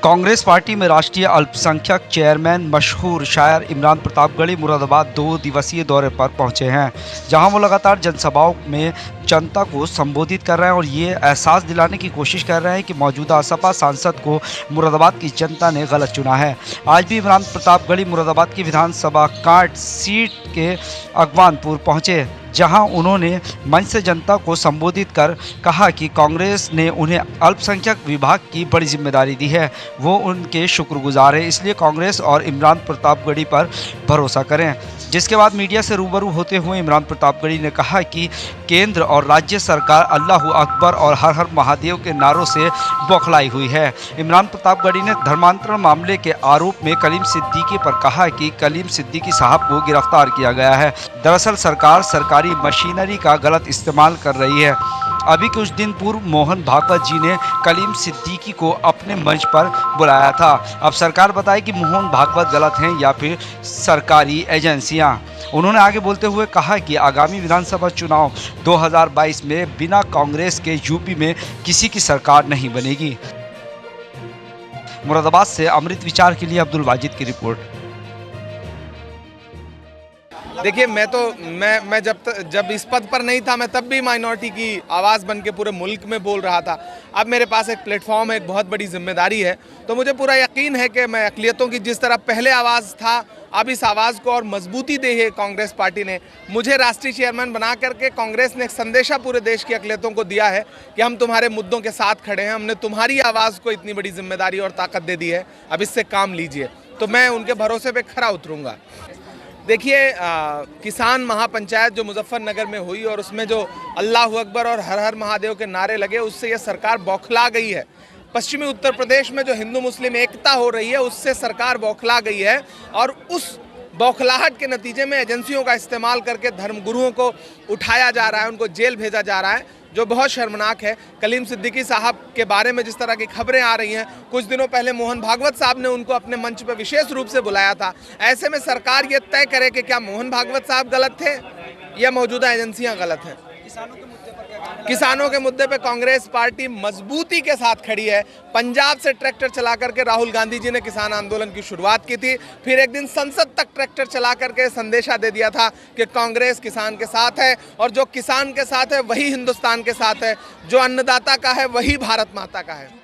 Congress party में राष्ट्रीय अल्पसंख्यक चेयरमैन मशहूर शायर इमरान प्रतापगढ़ी मुरादाबाद 2 दिवसीय दौरे पर पहुंचे हैं, जहां वो लगातार जनसभाओं में जनता को संबोधित कर रहे हैं और ये एहसास दिलाने की कोशिश कर रहे हैं कि मौजूदा सपा सांसद को मुरादाबाद की जनता ने गलत चुना है। आज भी इमरान प्रतापगढ़ी मुरादाबाद की विधानसभा कांट सीट के अगवानपुर पहुंचे, जहां उन्होंने मंच से जनता को संबोधित कर कहा कि कांग्रेस ने उन्हें अल्पसंख्यक विभाग की बड़ी जिम्मेदारी दी है, वो उनके शुक्रगुजार है, इसलिए कांग्रेस और इमरान प्रतापगढ़ी पर भरोसा करें। जिसके बाद मीडिया से रूबरू होते हुए इमरान प्रतापगढ़ी ने कहा कि केंद्र और राज्य सरकार अल्लाहू अकबर और हर हर महादेव के नारों से बौखलाई हुई है। इमरान प्रतापगढ़ी ने धर्मांतरण मामले के आरोप में कलीम सिद्दीकी पर कहा कि कलीम सिद्दीकी साहब को गिरफ्तार किया गया है। दरअसल सरकार सरकारी मशीनरी का गलत इस्तेमाल कर रही है। अभी कुछ दिन पूर्व मोहन भागवत जी ने कलीम सिद्दीकी को अपने मंच पर बुलाया था। अब सरकार बताए कि मोहन भागवत गलत हैं या फिर सरकारी एजेंसियां। उन्होंने आगे बोलते हुए कहा कि आगामी विधानसभा चुनाव 2022 में बिना कांग्रेस के यूपी में किसी की सरकार नहीं बनेगी। मुरादाबाद से अमृत विचार के लिए अब्दुल वाजिद की रिपोर्ट। देखिए, मैं जब इस पद पर नहीं था, मैं तब भी माइनॉरिटी की आवाज़ बन के पूरे मुल्क में बोल रहा था। अब मेरे पास एक प्लेटफॉर्म है, एक बहुत बड़ी जिम्मेदारी है, तो मुझे पूरा यकीन है कि मैं अक़लियतों की जिस तरह पहले आवाज़ था, अब इस आवाज़ को और मजबूती दी है कांग्रेस पार्टी ने। मुझे राष्ट्रीय चेयरमैन बना करके कांग्रेस ने एक संदेशा पूरे देश की अक़लियतों को दिया है कि हम तुम्हारे मुद्दों के साथ खड़े हैं, हमने तुम्हारी आवाज़ को इतनी बड़ी जिम्मेदारी और ताकत दे दी है, अब इससे काम लीजिए। तो मैं उनके भरोसे पर खरा उतरूँगा। देखिए, किसान महापंचायत जो मुजफ्फरनगर में हुई और उसमें जो अल्लाह अकबर और हर हर महादेव के नारे लगे, उससे ये सरकार बौखला गई है। पश्चिमी उत्तर प्रदेश में जो हिंदू मुस्लिम एकता हो रही है, उससे सरकार बौखला गई है और उस बौखलाहट के नतीजे में एजेंसियों का इस्तेमाल करके धर्मगुरुओं को उठाया जा रहा है, उनको जेल भेजा जा रहा है, जो बहुत शर्मनाक है। कलीम सिद्दीकी साहब के बारे में जिस तरह की खबरें आ रही हैं, कुछ दिनों पहले मोहन भागवत साहब ने उनको अपने मंच पर विशेष रूप से बुलाया था। ऐसे में सरकार ये तय करे कि क्या मोहन भागवत साहब गलत थे या मौजूदा एजेंसियां गलत हैं। किसानों के मुद्दे पे कांग्रेस पार्टी मजबूती के साथ खड़ी है। पंजाब से ट्रैक्टर चला करके राहुल गांधी जी ने किसान आंदोलन की शुरुआत की थी, फिर एक दिन संसद तक ट्रैक्टर चला करके संदेशा दे दिया था कि कांग्रेस किसान के साथ है और जो किसान के साथ है वही हिंदुस्तान के साथ है, जो अन्नदाता का है वही भारत माता का है।